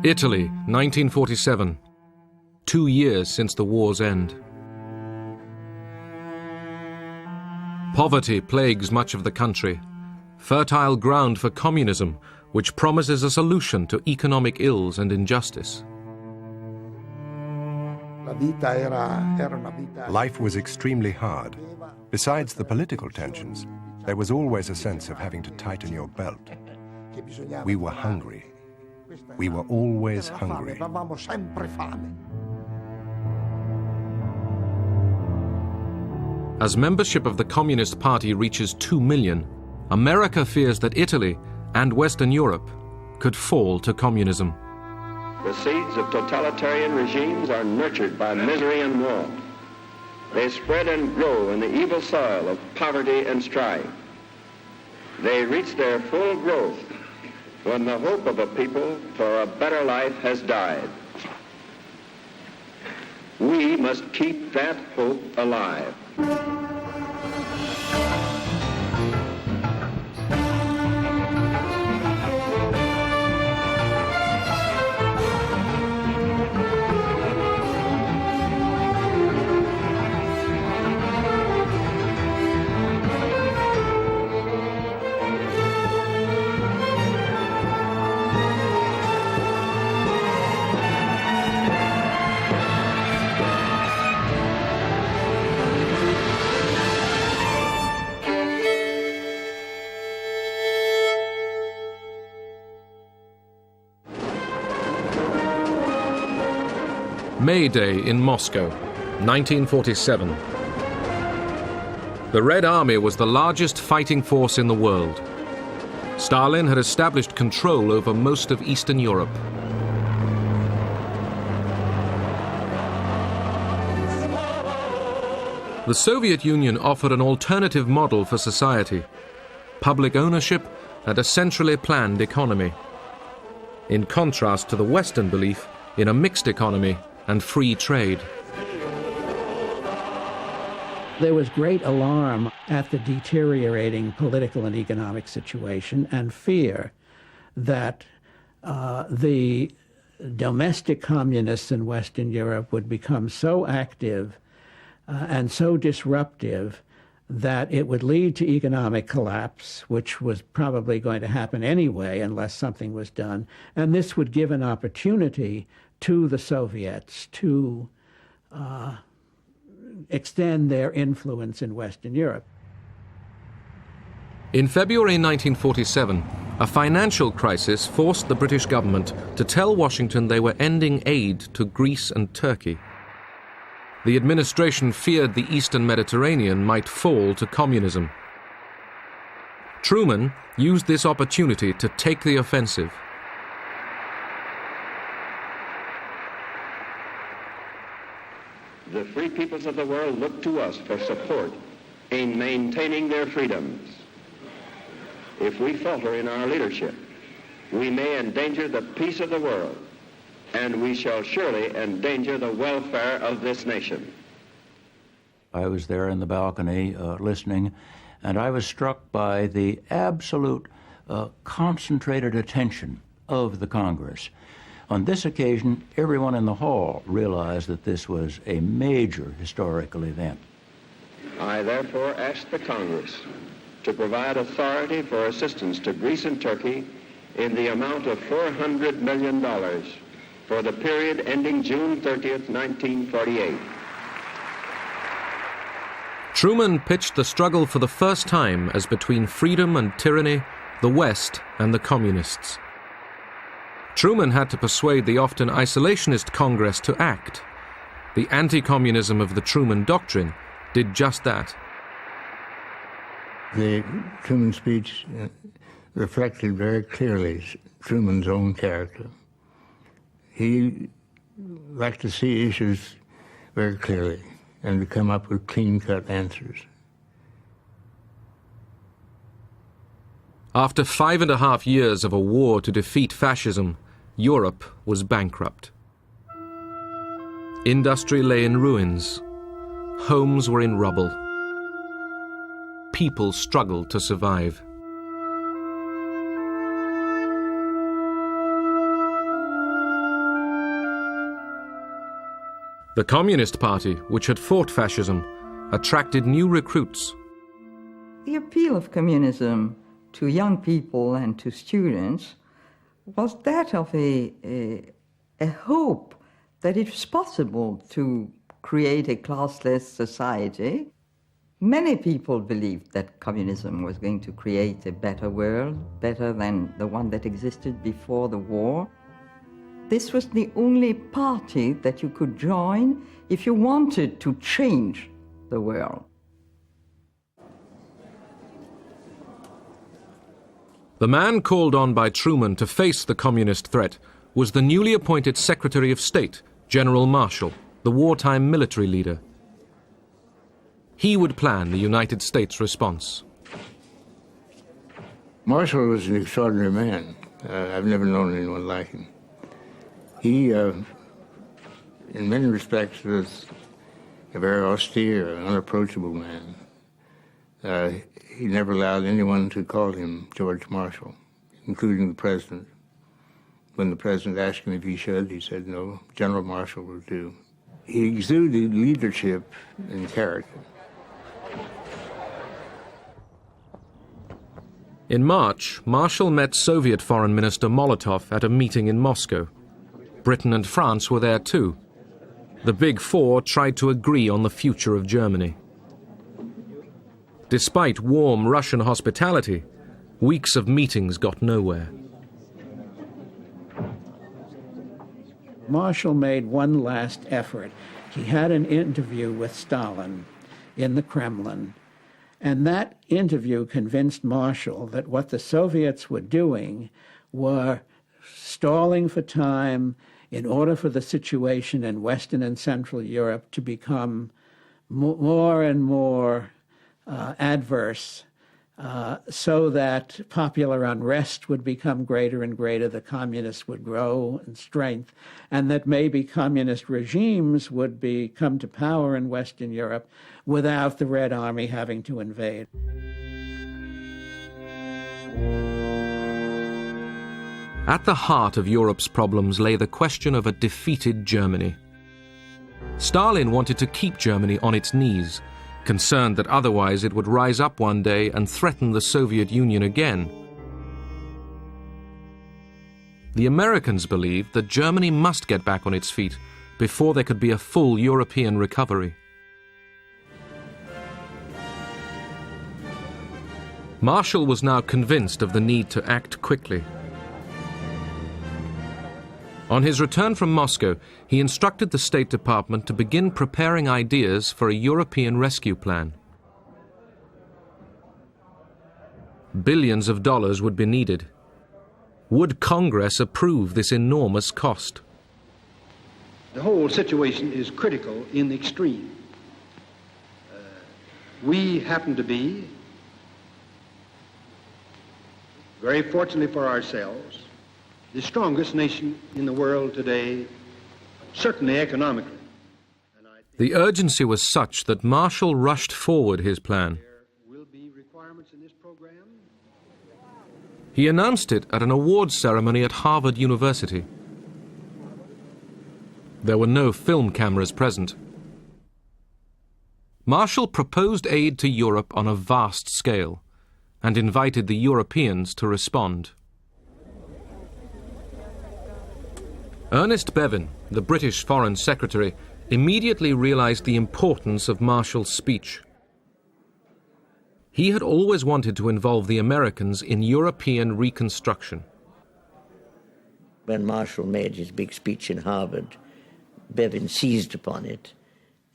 Italy, 1947. 2 years since the war's end. Poverty plagues much of the country, fertile ground for communism, which promises a solution to economic ills and injustice. Life was extremely hard. Besides the political tensions, there was always a sense of having to tighten your belt. We were hungry. We were always hungry. As membership of the Communist Party reaches 2 million, America fears that Italy and Western Europe could fall to communism. The seeds of totalitarian regimes are nurtured by misery and war. They spread and grow in the evil soil of poverty and strife. They reach their full growth when the hope of a people for a better life has died. We must keep that hope alive. May Day in Moscow, 1947. The Red Army was the largest fighting force in the world. Stalin had established control over most of Eastern Europe. The Soviet Union offered an alternative model for society: public ownership and a centrally planned economy, in contrast to the Western belief in a mixed economy and free trade. There was great alarm at the deteriorating political and economic situation and fear that the domestic communists in Western Europe would become so active and so disruptive that it would lead to economic collapse, which was probably going to happen anyway unless something was done. And this would give an opportunity to the Soviets to extend their influence in Western Europe. In February 1947, a financial crisis forced the British government to tell Washington they were ending aid to Greece and Turkey. The administration feared the Eastern Mediterranean might fall to communism. Truman used this opportunity to take the offensive. The free peoples of the world look to us for support in maintaining their freedoms. If we falter in our leadership, we may endanger the peace of the world, and we shall surely endanger the welfare of this nation. I was there in the balcony listening, and I was struck by the absolute concentrated attention of the Congress. On this occasion, everyone in the hall realized that this was a major historical event. I therefore ask the Congress to provide authority for assistance to Greece and Turkey in the amount of $400 million for the period ending June 30th, 1948. Truman pitched the struggle for the first time as between freedom and tyranny, the West and the communists. Truman had to persuade the often isolationist Congress to act. The anti-communism of the Truman Doctrine did just that. The Truman speech reflected very clearly Truman's own character. He liked to see issues very clearly and to come up with clean-cut answers. After 5.5 years of a war to defeat fascism, Europe was bankrupt. Industry lay in ruins. Homes were in rubble. People struggled to survive. The Communist Party, which had fought fascism, attracted new recruits. The appeal of communism to young people and to students was that of a hope that it was possible to create a classless society. Many people believed that communism was going to create a better world, better than the one that existed before the war. This was the only party that you could join if you wanted to change the world. The man called on by Truman to face the communist threat was the newly appointed Secretary of State, General Marshall, the wartime military leader. He would plan the United States response. Marshall was an extraordinary man. I've never known anyone like him. He, in many respects, was a very austere, unapproachable man. He never allowed anyone to call him George Marshall, including the president. When the president asked him if he should, he said no, General Marshall will do. He exuded leadership and character. In March, Marshall met Soviet Foreign Minister Molotov at a meeting in Moscow. Britain and France were there too. The Big Four tried to agree on the future of Germany. Despite warm Russian hospitality, weeks of meetings got nowhere. Marshall made one last effort. He had an interview with Stalin in the Kremlin, and that interview convinced Marshall that what the Soviets were doing were stalling for time in order for the situation in Western and Central Europe to become more and more adverse, so that popular unrest would become greater and greater, the communists would grow in strength, and that maybe communist regimes would come to power in Western Europe without the Red Army having to invade. At the heart of Europe's problems lay the question of a defeated Germany. Stalin wanted to keep Germany on its knees, concerned that otherwise it would rise up one day and threaten the Soviet Union again. The Americans believed that Germany must get back on its feet before there could be a full European recovery. Marshall was now convinced of the need to act quickly. On his return from Moscow, he instructed the State Department to begin preparing ideas for a European rescue plan. Billions of dollars would be needed. Would Congress approve this enormous cost? The whole situation is critical in the extreme. We happen to be, very fortunately for ourselves, the strongest nation in the world today, certainly economically. The urgency was such that Marshall rushed forward his plan. There will be requirements in this program. He announced it at an awards ceremony at Harvard University. There were no film cameras present. Marshall proposed aid to Europe on a vast scale and invited the Europeans to respond. Ernest Bevin, the British Foreign Secretary, immediately realized the importance of Marshall's speech. He had always wanted to involve the Americans in European reconstruction. When Marshall made his big speech in Harvard, Bevin seized upon it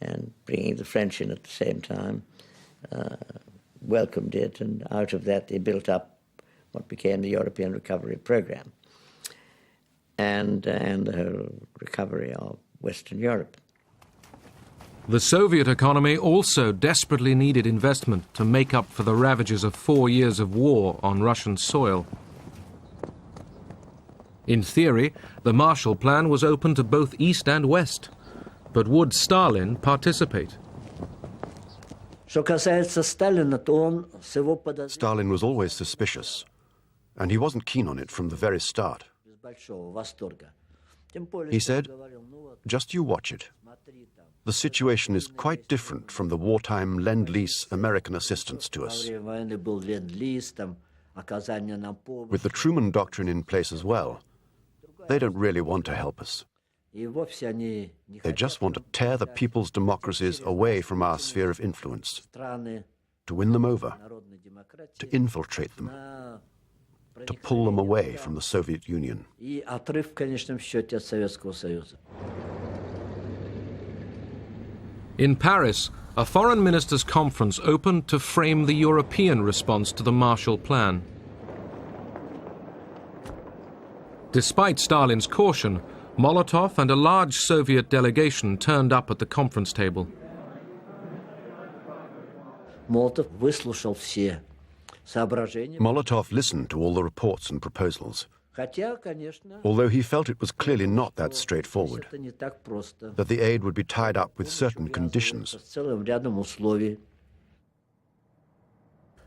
and, bringing the French in at the same time, welcomed it, and out of that they built up what became the European Recovery Program and the whole recovery of Western Europe. The Soviet economy also desperately needed investment to make up for the ravages of 4 years of war on Russian soil. In theory, the Marshall Plan was open to both East and West, but would Stalin participate? Stalin was always suspicious, and he wasn't keen on it from the very start. He said, "Just you watch it. The situation is quite different from the wartime Lend-Lease American assistance to us. With the Truman Doctrine in place as well, they don't really want to help us. They just want to tear the people's democracies away from our sphere of influence, to win them over, to infiltrate them, to pull them away from the Soviet Union." In Paris, a foreign ministers' conference opened to frame the European response to the Marshall Plan. Despite Stalin's caution, Molotov and a large Soviet delegation turned up at the conference table. Molotov listened to all the reports and proposals, although he felt it was clearly not that straightforward, that the aid would be tied up with certain conditions.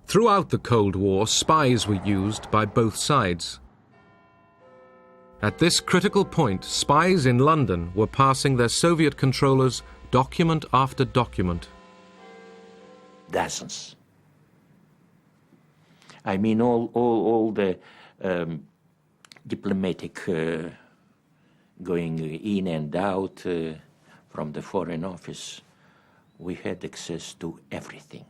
Throughout the Cold War, spies were used by both sides. At this critical point, spies in London were passing their Soviet controllers document after document. Dozens. I mean, all the diplomatic going in and out from the Foreign Office, we had access to everything.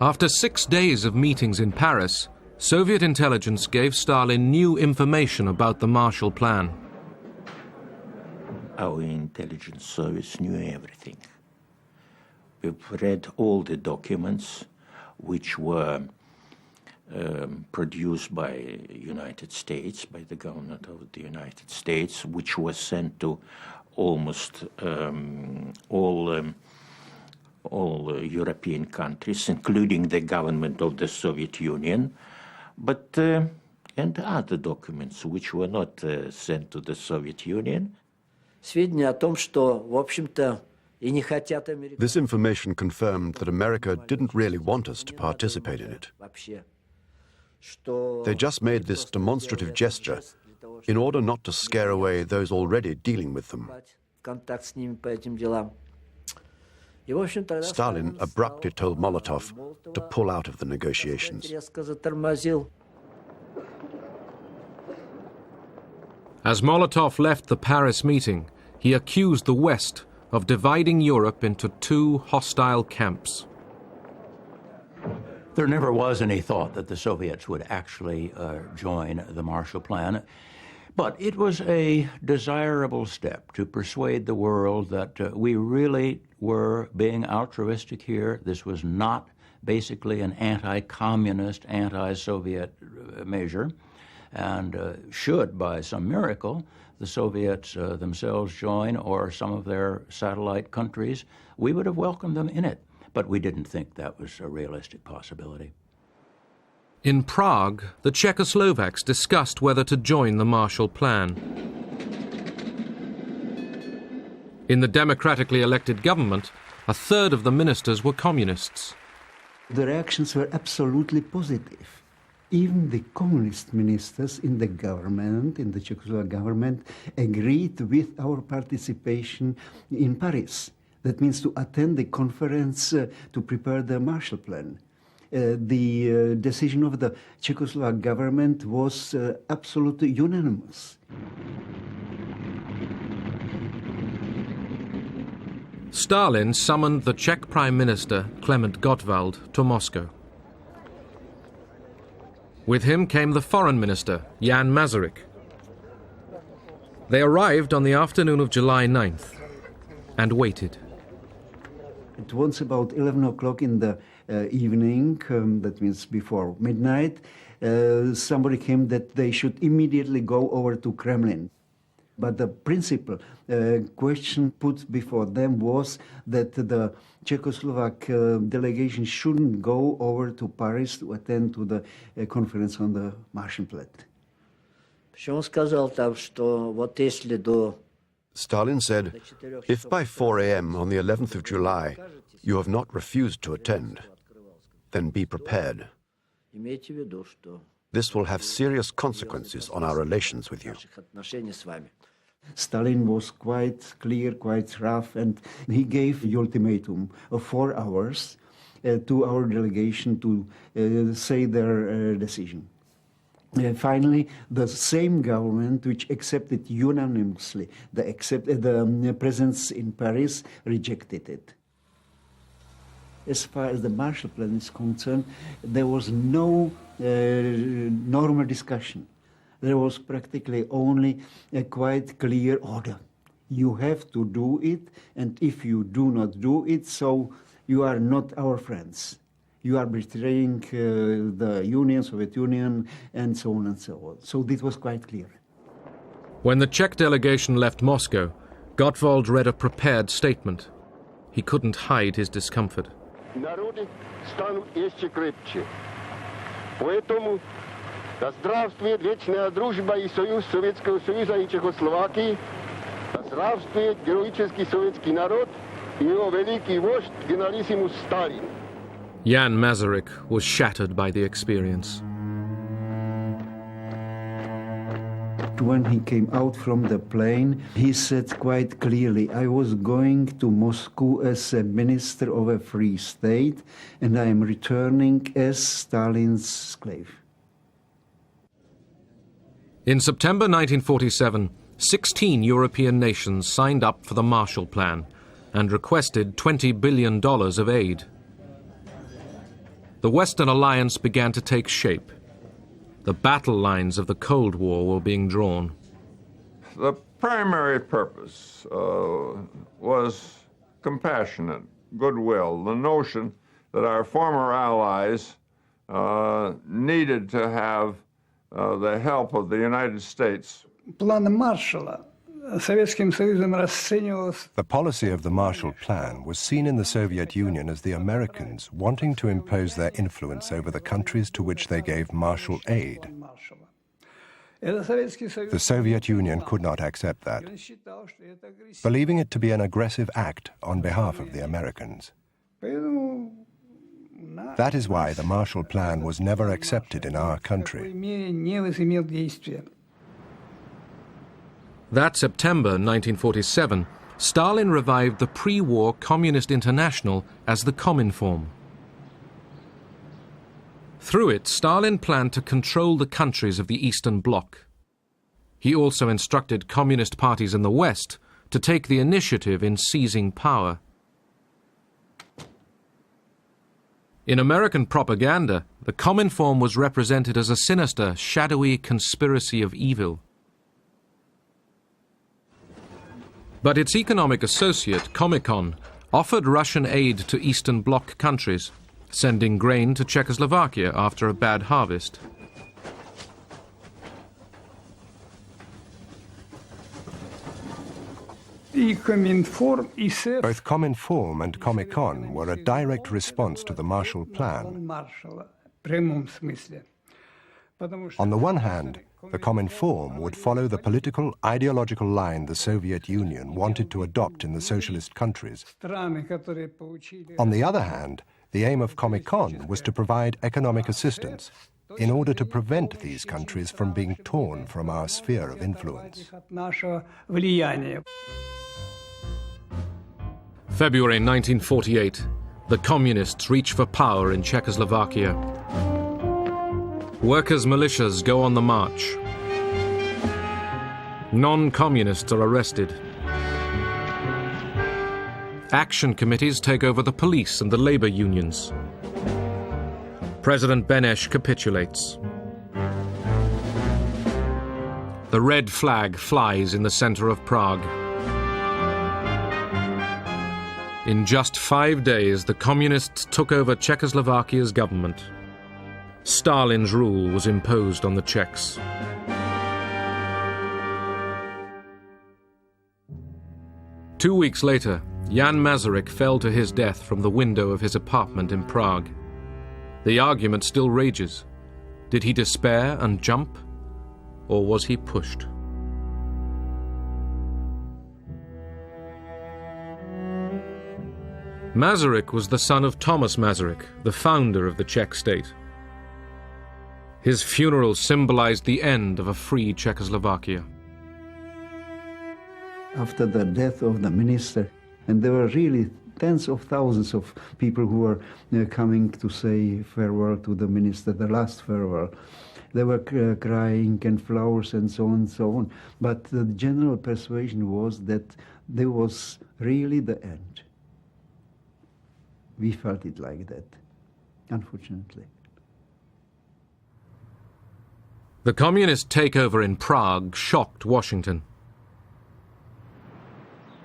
After 6 days of meetings in Paris, Soviet intelligence gave Stalin new information about the Marshall Plan. Our intelligence service knew everything. We've read all the documents which were produced by United States, by the government of the United States, which was sent to almost all European countries, including the government of the Soviet Union, but and other documents which were not sent to the Soviet Union. This information confirmed that America didn't really want us to participate in it. They just made this demonstrative gesture in order not to scare away those already dealing with them. Stalin abruptly told Molotov to pull out of the negotiations. As Molotov left the Paris meeting, he accused the West of dividing Europe into two hostile camps. There never was any thought that the Soviets would actually join the Marshall Plan, but it was a desirable step to persuade the world that we really were being altruistic here. This was not basically an anti-communist, anti-Soviet measure, and should, by some miracle, the Soviets themselves join, or some of their satellite countries, we would have welcomed them in it. But we didn't think that was a realistic possibility. In Prague, the Czechoslovaks discussed whether to join the Marshall Plan. In the democratically elected government, a third of the ministers were communists. The reactions were absolutely positive. Even the communist ministers in the government, in the Czechoslovak government, agreed with our participation in Paris. That means to attend the conference to prepare the Marshall Plan. The decision of the Czechoslovak government was absolutely unanimous. Stalin summoned the Czech Prime Minister, Klement Gottwald, to Moscow. With him came the Foreign Minister, Jan Masaryk. They arrived on the afternoon of July 9th and waited. It was about 11 o'clock in the evening, that means before midnight. Somebody came that they should immediately go over to Kremlin. But the principal question put before them was that the Czechoslovak delegation shouldn't go over to Paris to attend to the conference on the Marshall Plan. Stalin said, if by 4 a.m. on the 11th of July you have not refused to attend, then be prepared. This will have serious consequences on our relations with you. Stalin was quite clear, quite rough, and he gave the ultimatum of 4 hours to our delegation to say their decision. Finally, the same government which accepted unanimously the presence in Paris rejected it. As far as the Marshall Plan is concerned, there was no normal discussion. There was practically only a quite clear order. You have to do it, and if you do not do it, so you are not our friends. You are betraying the Union, Soviet Union, and so on and so on. So this was quite clear. When the Czech delegation left Moscow, Gottwald read a prepared statement. He couldn't hide his discomfort. Народы станут еще крепче. Поэтому да здравствует вечная дружба и союз Советского Союза и Чехословакии, да здравствует героический советский народ и его великий вождь генералиссимус Сталин. Jan Masaryk was shattered by the experience. When he came out from the plane, he said quite clearly, I was going to Moscow as a minister of a free state, and I am returning as Stalin's slave. In September 1947, 16 European nations signed up for the Marshall Plan and requested $20 billion of aid. The Western alliance began to take shape. The battle lines of the Cold War were being drawn. The primary purpose was compassionate, goodwill, the notion that our former allies needed to have the help of the United States. План Маршалла Советским Союзом расценивался. The policy of the Marshall Plan was seen in the Soviet Union as the Americans wanting to impose their influence over the countries to which they gave Marshall aid. The Soviet Union could not accept that, believing it to be an aggressive act on behalf of the Americans. That is why the Marshall Plan was never accepted in our country. That September 1947, Stalin revived the pre-war Communist International as the Cominform. Through it, Stalin planned to control the countries of the Eastern Bloc. He also instructed communist parties in the West to take the initiative in seizing power. In American propaganda, the Cominform was represented as a sinister, shadowy conspiracy of evil. But its economic associate, Comecon, offered Russian aid to Eastern Bloc countries, sending grain to Czechoslovakia after a bad harvest. Both Cominform and Comecon were a direct response to the Marshall Plan. On the one hand, the Cominform would follow the political, ideological line the Soviet Union wanted to adopt in the socialist countries. On the other hand, the aim of Comecon was to provide economic assistance in order to prevent these countries from being torn from our sphere of influence. February 1948, the Communists reach for power in Czechoslovakia. Workers' militias go on the march. Non-communists are arrested. Action committees take over the police and the labor unions. President Beneš capitulates. The red flag flies in the center of Prague. In just 5 days, the communists took over Czechoslovakia's government. Stalin's rule was imposed on the Czechs. Two weeks later, Jan Masaryk fell to his death from the window of his apartment in Prague. The argument still rages. Did he despair and jump, or was he pushed? Masaryk was the son of Thomas Masaryk, the founder of the Czech state. His funeral symbolized the end of a free Czechoslovakia. After the death of the minister, and there were really tens of thousands of people who were coming to say farewell to the minister, the last farewell. They were crying and flowers and so on and so on. But the general persuasion was that there was really the end. We felt it like that, unfortunately. The communist takeover in Prague shocked Washington.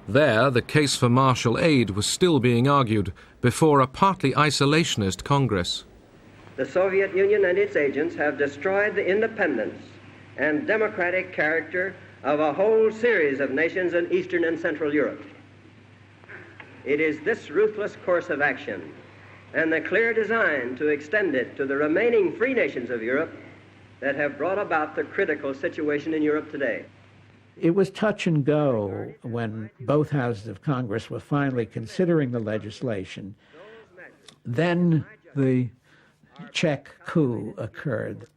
There, the case for martial aid was still being argued before a partly isolationist Congress. The Soviet Union and its agents have destroyed the independence and democratic character of a whole series of nations in Eastern and Central Europe. It is this ruthless course of action and the clear design to extend it to the remaining free nations of Europe that have brought about the critical situation in Europe today. It was touch and go when both houses of Congress were finally considering the legislation. Then the Czech coup occurred,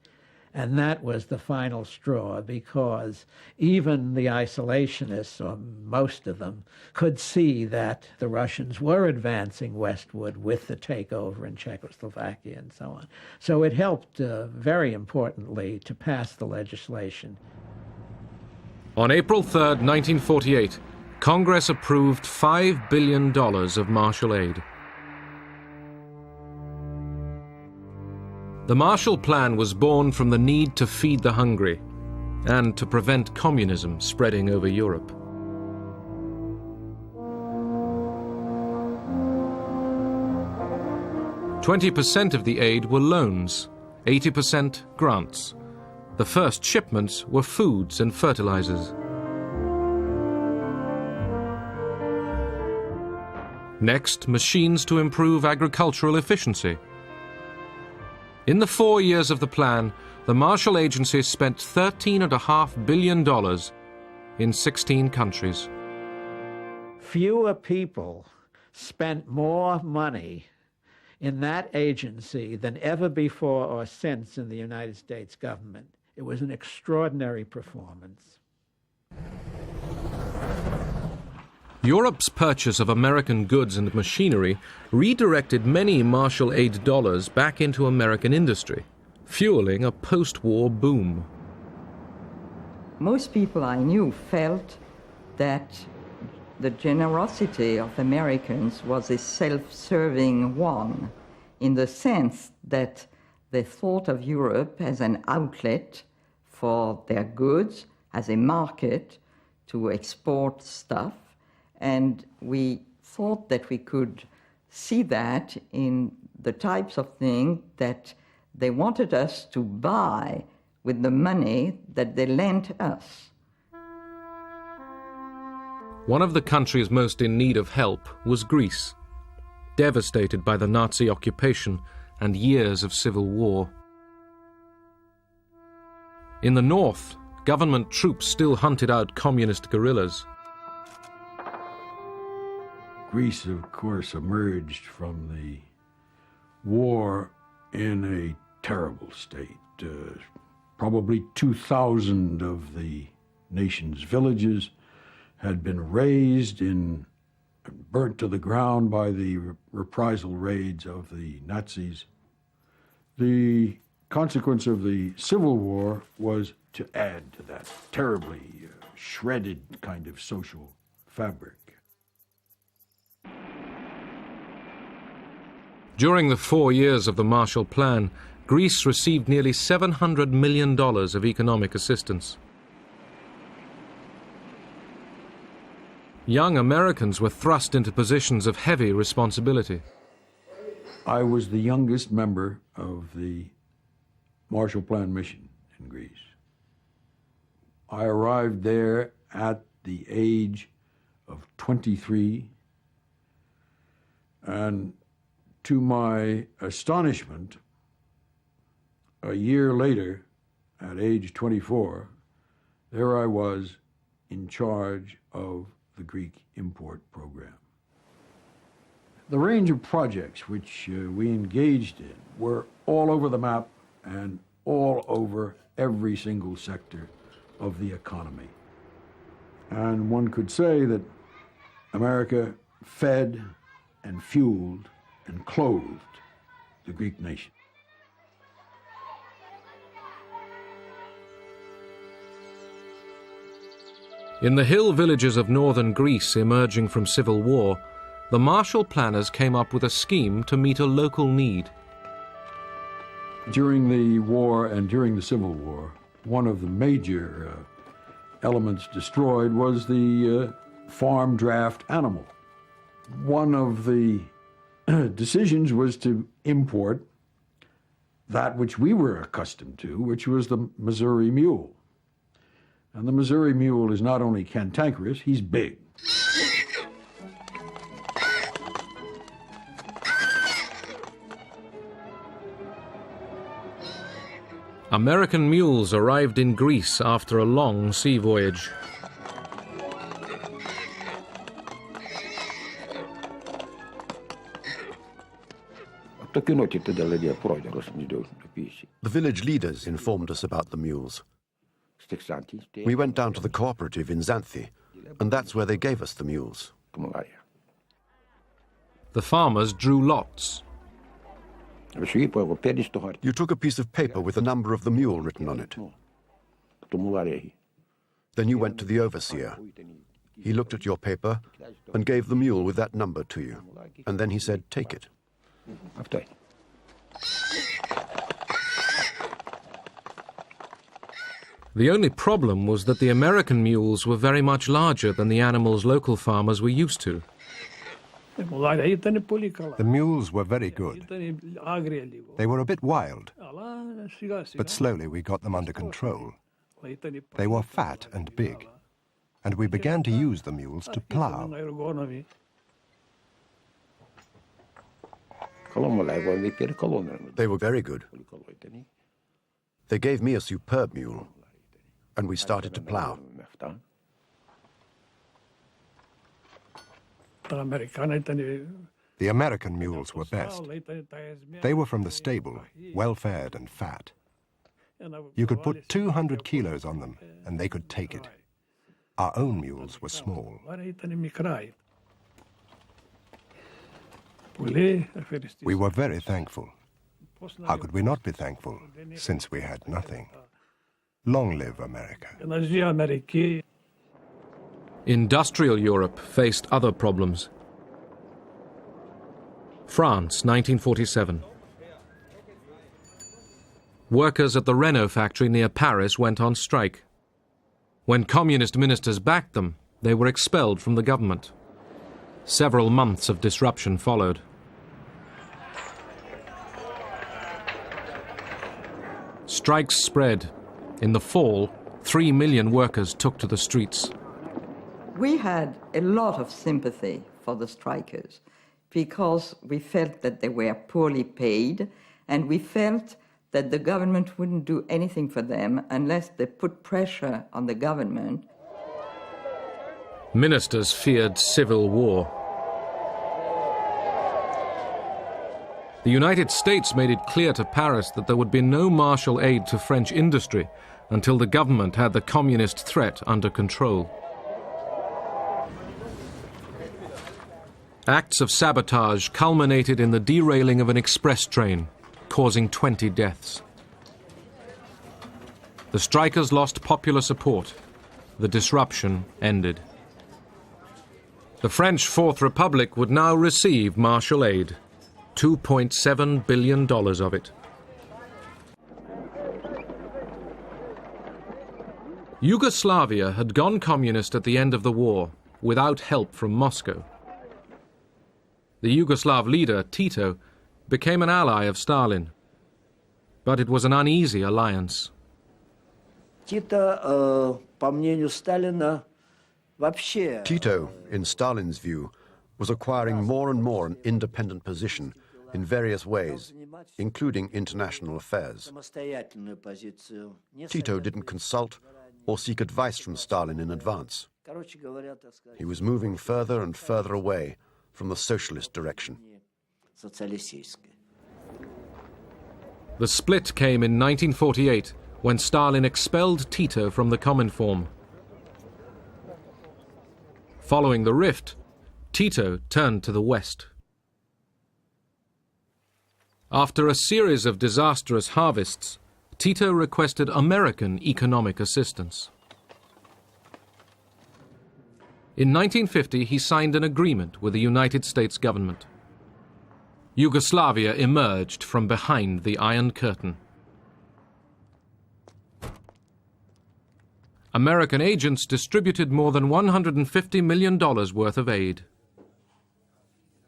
and that was the final straw, because even the isolationists, or most of them, could see that the Russians were advancing westward with the takeover in Czechoslovakia and so on. So it helped very importantly to pass the legislation. On April 3, 1948, Congress approved $5 billion of martial aid. The Marshall Plan was born from the need to feed the hungry and to prevent communism spreading over Europe. "20% of the aid were loans, 80% grants. The first shipments were foods and fertilizers. Next, machines to improve agricultural efficiency. In the 4 years of the plan, the Marshall Agency spent $13.5 billion in 16 countries. Fewer people spent more money in that agency than ever before or since in the United States government. It was an extraordinary performance. Europe's purchase of American goods and machinery redirected many Marshall Aid dollars back into American industry, fueling a post-war boom. Most people I knew felt that the generosity of Americans was a self-serving one, in the sense that they thought of Europe as an outlet for their goods, as a market to export stuff, and we thought that we could see that in the types of things that they wanted us to buy with the money that they lent us. One of the countries most in need of help was Greece, devastated by the Nazi occupation and years of civil war. In the north, government troops still hunted out communist guerrillas. Greece, of course, emerged from the war in a terrible state. Probably 2,000 of the nation's villages had been razed and burnt to the ground by the reprisal raids of the Nazis. The consequence of the Civil War was to add to that terribly shredded kind of social fabric. During the 4 years of the Marshall Plan, Greece received nearly $700 million of economic assistance. Young Americans were thrust into positions of heavy responsibility. I was the youngest member of the Marshall Plan mission in Greece. I arrived there at the age of 23, and to my astonishment, a year later, at age 24, there I was in charge of the Greek import program. The range of projects which we engaged in were all over the map and all over every single sector of the economy. And one could say that America fed and fueled and clothed the Greek nation. In the hill villages of northern Greece emerging from civil war, the Marshall planners came up with a scheme to meet a local need. During the war and during the Civil War, one of the major elements destroyed was the farm draft animal. One of the decisions was to import that which we were accustomed to, which was the Missouri mule. And the Missouri mule is not only cantankerous, he's big. American mules arrived in Greece after a long sea voyage. The village leaders informed us about the mules. We went down to the cooperative in Xanthi, and that's where they gave us the mules. The farmers drew lots. You took a piece of paper with the number of the mule written on it. Then you went to the overseer. He looked at your paper and gave the mule with that number to you. And then he said, take it. The only problem was that the American mules were very much larger than the animals local farmers were used to. The mules were very good. They were a bit wild, but slowly we got them under control. They were fat and big, and we began to use the mules to plough. They were very good. They gave me a superb mule, and we started to plough. The American mules were best. They were from the stable, well-fed and fat. You could put 200 kilos on them, and they could take it. Our own mules were small. We were very thankful. How could we not be thankful, since we had nothing? Long live America. Industrial Europe faced other problems. France, 1947. Workers at the Renault factory near Paris went on strike. When communist ministers backed them, they were expelled from the government. Several months of disruption followed. Strikes spread. In the fall, 3 million workers took to the streets. We had a lot of sympathy for the strikers because we felt that they were poorly paid, and we felt that the government wouldn't do anything for them unless they put pressure on the government. Ministers feared civil war. The United States made it clear to Paris that there would be no Marshall aid to French industry until the government had the communist threat under control. Acts of sabotage culminated in the derailing of an express train, causing 20 deaths. The strikers lost popular support. The disruption ended. The French Fourth Republic would now receive Marshall aid, $2.7 billion of it. Yugoslavia had gone communist at the end of the war, without help from Moscow. The Yugoslav leader, Tito, became an ally of Stalin. But it was an uneasy alliance. Tito, in Stalin's view, was acquiring more and more an independent position in various ways, including international affairs. Tito didn't consult or seek advice from Stalin in advance. He was moving further and further away from the socialist direction. The split came in 1948 when Stalin expelled Tito from the Cominform. Following the rift, Tito turned to the West. After a series of disastrous harvests, Tito requested American economic assistance. In 1950, he signed an agreement with the United States government. Yugoslavia emerged from behind the Iron Curtain. American agents distributed more than $150 million worth of aid.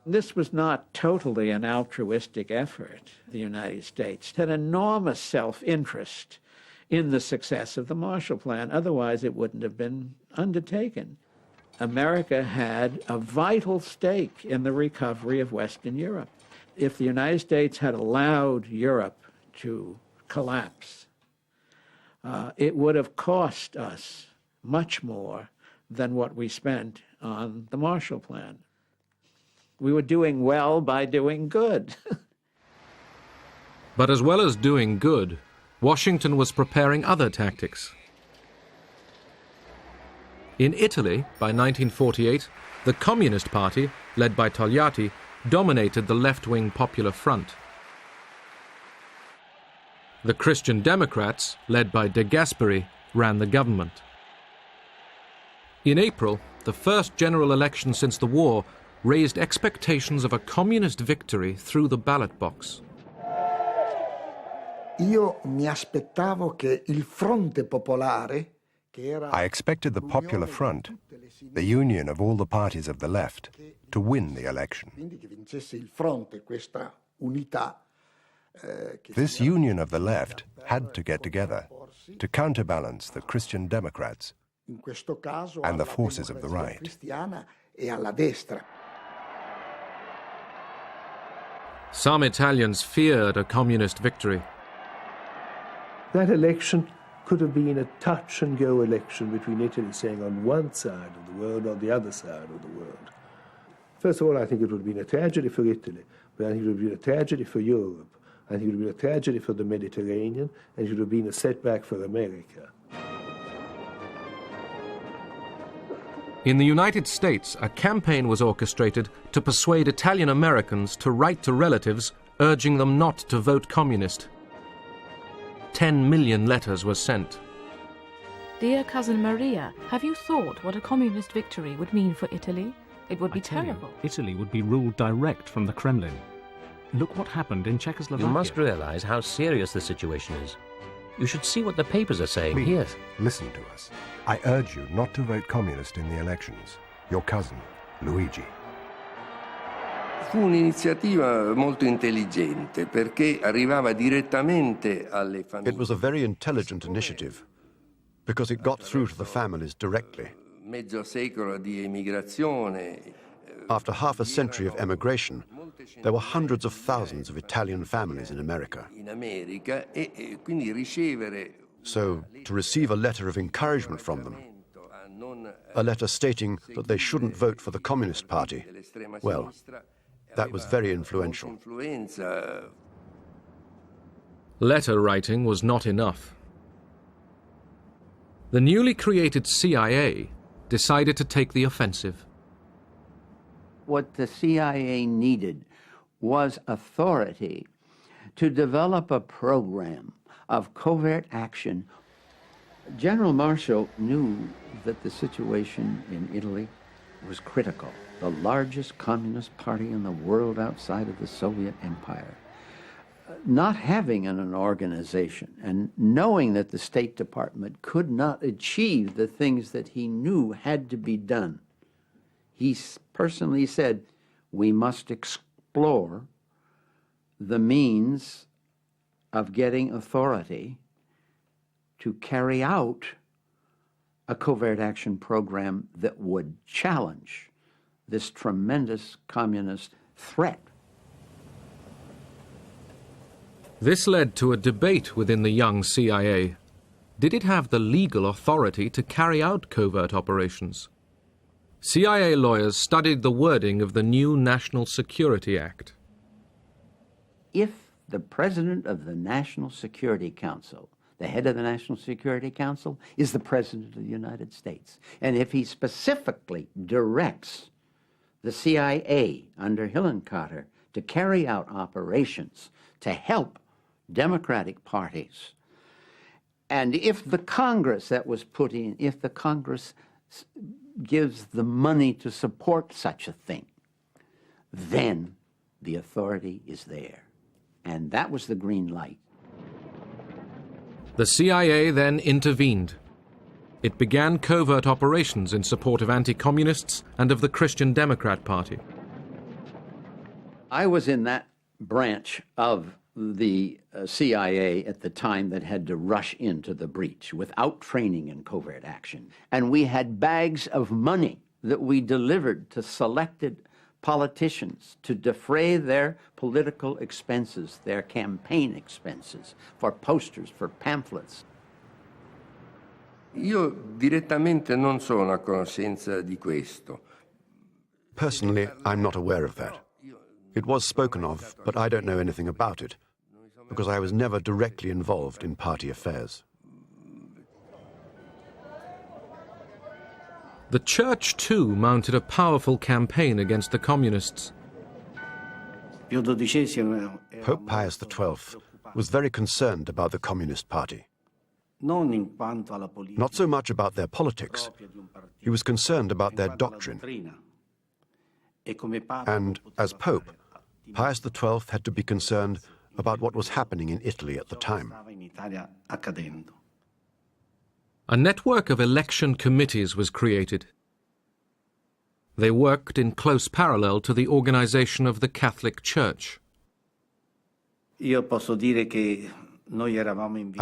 This was not totally an altruistic effort. The United States had enormous self-interest in the success of the Marshall Plan. Otherwise, it wouldn't have been undertaken. America had a vital stake in the recovery of Western Europe. If the United States had allowed Europe to collapse, it would have cost us much more than what we spent on the Marshall Plan. We were doing well by doing good. But as well as doing good, Washington was preparing other tactics. In Italy, by 1948, the Communist Party, led by Togliatti, dominated the left-wing Popular Front. The Christian Democrats, led by De Gasperi, ran the government. In April, the first general election since the war raised expectations of a communist victory through the ballot box. I expected the Popular Front, the union of all the parties of the left, to win the election. This union of the left had to get together to counterbalance the Christian Democrats and the forces of the right. Some Italians feared a communist victory. That election could have been a touch-and-go election between Italy saying on one side of the world or the other side of the world. First of all, I think it would have been a tragedy for Italy, but I think it would have been a tragedy for Europe. I think it would have been a tragedy for the Mediterranean, and it would have been a setback for America. In the United States, a campaign was orchestrated to persuade Italian Americans to write to relatives urging them not to vote communist. 10 million letters were sent. Dear cousin Maria, have you thought what a communist victory would mean for Italy? It would be terrible. Italy would be ruled direct from the Kremlin. Look what happened in Czechoslovakia. You must realize how serious the situation is. You should see what the papers are saying here. Please, listen to us. I urge you not to vote communist in the elections. Your cousin, Luigi. Fu un'iniziativa molto intelligente perché arrivava direttamente alle famiglie. It was a very intelligent initiative because it got through to the families directly. Mezzo secolo di emigrazione. After half a century of emigration, there were hundreds of thousands of Italian families in America. So, to receive a letter of encouragement from them, a letter stating that they shouldn't vote for the Communist Party, well, that was very influential. Letter writing was not enough. The newly created CIA decided to take the offensive. What the CIA needed was authority to develop a program of covert action. General Marshall knew that the situation in Italy was critical. The largest communist party in the world outside of the Soviet Empire. Not having an organization and knowing that the State Department could not achieve the things that he knew had to be done, he personally said, we must explore the means of getting authority to carry out a covert action program that would challenge this tremendous communist threat. This led to a debate within the young CIA. Did it have the legal authority to carry out covert operations? CIA lawyers studied the wording of the new National Security Act. If The President of the National Security Council, the head of the National Security Council, is the President of the United States. And if he specifically directs the CIA under Hillenkotter to carry out operations to help Democratic parties, and if the Congress that was put in, if the Congress gives the money to support such a thing, then the authority is there. And that was the green light. The CIA then intervened. It began covert operations in support of anti-communists and of the Christian Democrat Party. I was in that branch of the CIA at the time that had to rush into the breach without training in covert action. And we had bags of money that we delivered to selected politicians to defray their political expenses, their campaign expenses, for posters, for pamphlets. Io direttamente non sono a conoscenza di questo. Personally, I'm not aware of that. It was spoken of, but I don't know anything about it, because I was never directly involved in party affairs. The Church, too, mounted a powerful campaign against the communists. Pope Pius XII was very concerned about the Communist Party. Not so much about their politics. He was concerned about their doctrine. And as Pope, Pius XII had to be concerned about what was happening in Italy at the time. A network of election committees was created. They worked in close parallel to the organization of the Catholic Church. I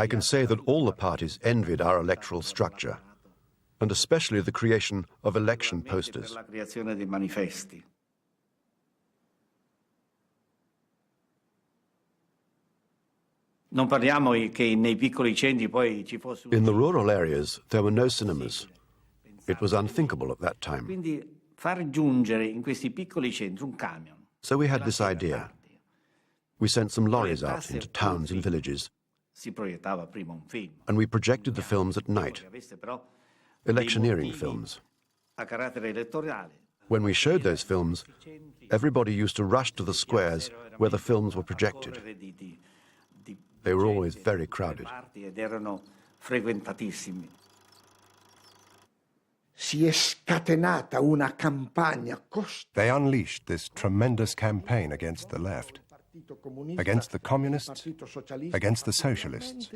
can say that all the parties envied our electoral structure, and especially the creation of election posters. In the rural areas, there were no cinemas. It was unthinkable at that time. So we had this idea. We sent some lorries out into towns and villages, and we projected the films at night, electioneering films. When we showed those films, everybody used to rush to the squares where the films were projected. They were always very crowded. They unleashed this tremendous campaign against the left, against the communists, against the socialists,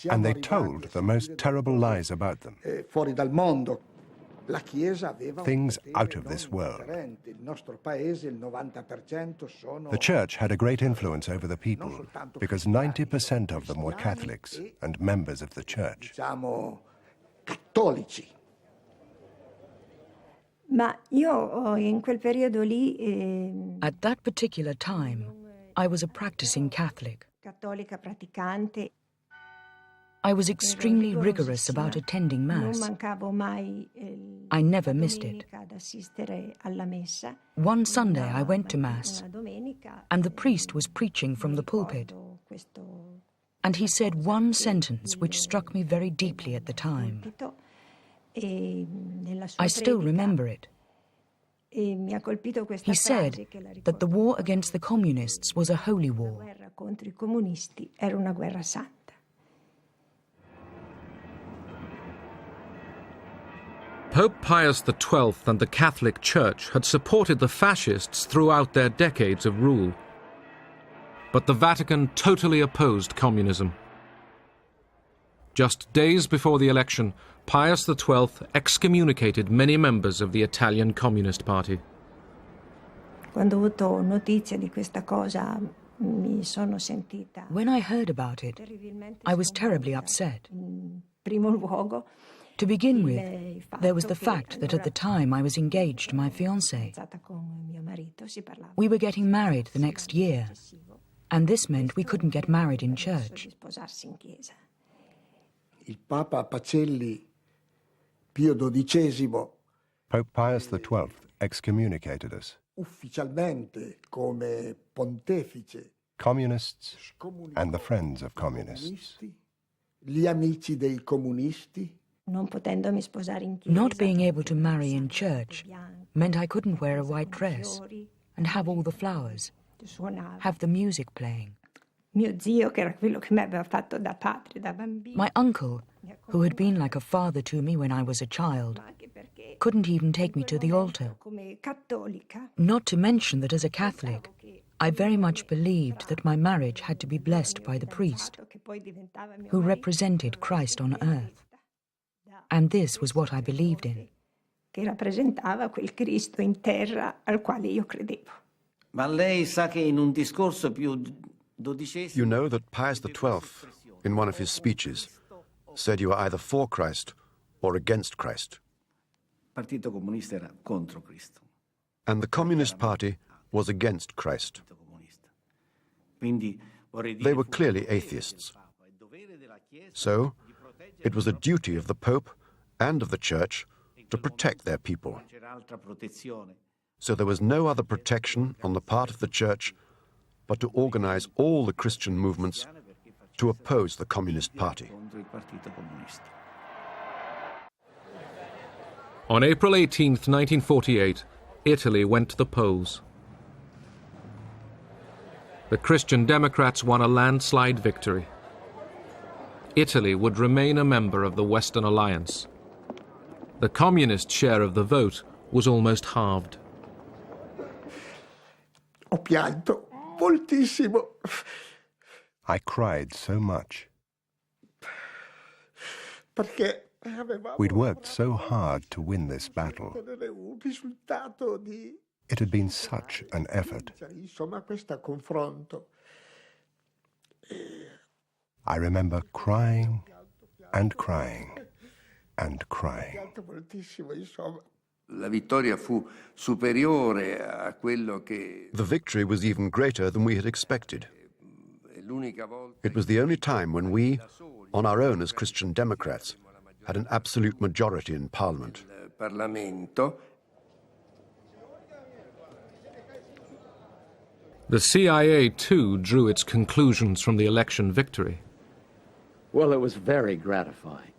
and they told the most terrible lies about them. Things out of this world. The Church had a great influence over the people because 90% of them were Catholics and members of the Church. At that particular time, I was a practicing Catholic. I was extremely rigorous about attending Mass. I never missed it. One Sunday I went to Mass, and the priest was preaching from the pulpit. And he said one sentence which struck me very deeply at the time. I still remember it. He said that the war against the communists was a holy war. Pope Pius XII and the Catholic Church had supported the fascists throughout their decades of rule. But the Vatican totally opposed communism. Just days before the election, Pius XII excommunicated many members of the Italian Communist Party. When I heard about it, I was terribly upset. To begin with, there was the fact that at the time I was engaged to my fiancé. We were getting married the next year, and this meant we couldn't get married in church. Pope Pius XII excommunicated us. communists and the friends of communists. Not being able to marry in church meant I couldn't wear a white dress and have all the flowers, have the music playing. My uncle, who had been like a father to me when I was a child, couldn't even take me to the altar. Not to mention that as a Catholic, I very much believed that my marriage had to be blessed by the priest, who represented Christ on earth. And this was what I believed in. You know that Pius XII, in one of his speeches, said you were either for Christ or against Christ. And the Communist Party was against Christ. They were clearly atheists. So, it was a duty of the Pope and of the Church to protect their people. So there was no other protection on the part of the Church but to organize all the Christian movements to oppose the Communist Party. On April 18, 1948, Italy went to the polls. The Christian Democrats won a landslide victory. Italy would remain a member of the Western Alliance. The communist share of the vote was almost halved. Ho pianto moltissimo. I cried so much. We'd worked so hard to win this battle. It had been such an effort. I remember crying and crying and crying. The victory was even greater than we had expected. It was the only time when we, on our own as Christian Democrats, had an absolute majority in Parliament. The CIA, too, drew its conclusions from the election victory. Well, it was very gratifying.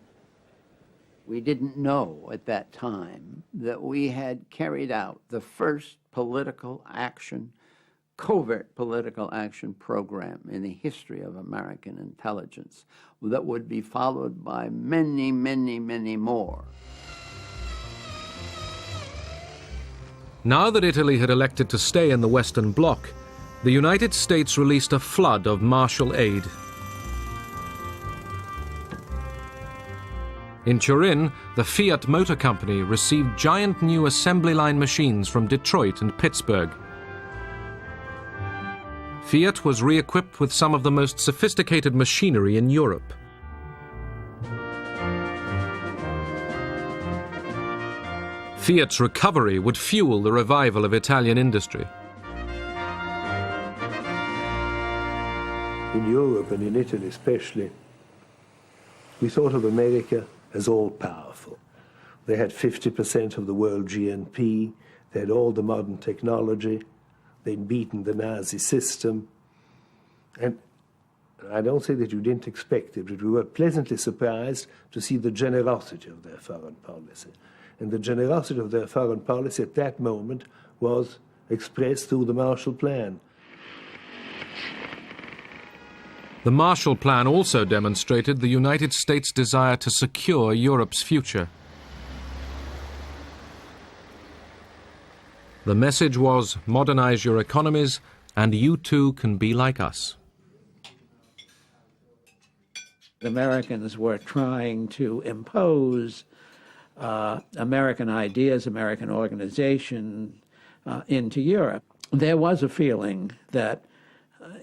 We didn't know at that time that we had carried out the first political action, covert political action program in the history of American intelligence that would be followed by many, many, many more. Now that Italy had elected to stay in the Western Bloc, the United States released a flood of Marshall aid. In Turin, the Fiat Motor Company received giant new assembly line machines from Detroit and Pittsburgh. Fiat was re-equipped with some of the most sophisticated machinery in Europe. Fiat's recovery would fuel the revival of Italian industry. In Europe and in Italy especially, we thought of America as all-powerful. They had 50% of the world GNP, they had all the modern technology, they'd beaten the Nazi system. And I don't say that you didn't expect it, but we were pleasantly surprised to see the generosity of their foreign policy. And the generosity of their foreign policy at that moment was expressed through the Marshall Plan. The Marshall Plan also demonstrated the United States' desire to secure Europe's future. The message was, modernize your economies, and you too can be like us. The Americans were trying to impose American ideas, American organization into Europe. There was a feeling that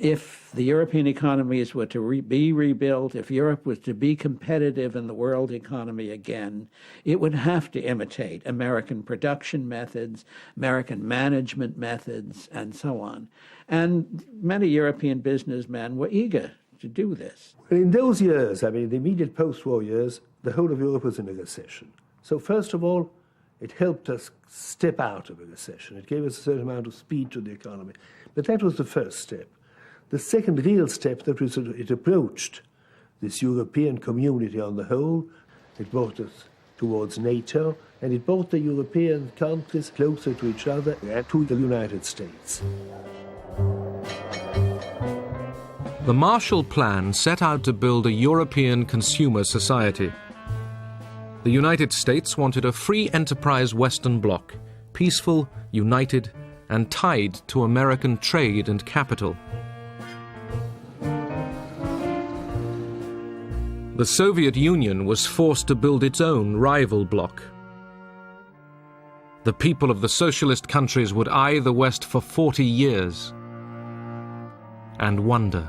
if the European economies were to be rebuilt, if Europe was to be competitive in the world economy again, it would have to imitate American production methods, American management methods, and so on. And many European businessmen were eager to do this. In those years, I mean, the immediate post-war years, the whole of Europe was in a recession. So first of all, it helped us step out of a recession. It gave us a certain amount of speed to the economy. But that was the first step. The second real step that was it approached this European community on the whole. It brought us towards NATO, and it brought the European countries closer to each other and to the United States. The Marshall Plan set out to build a European consumer society. The United States wanted a free enterprise Western bloc, peaceful, united, and tied to American trade and capital. The Soviet Union was forced to build its own rival bloc. The people of the socialist countries would eye the West for 40 years and wonder.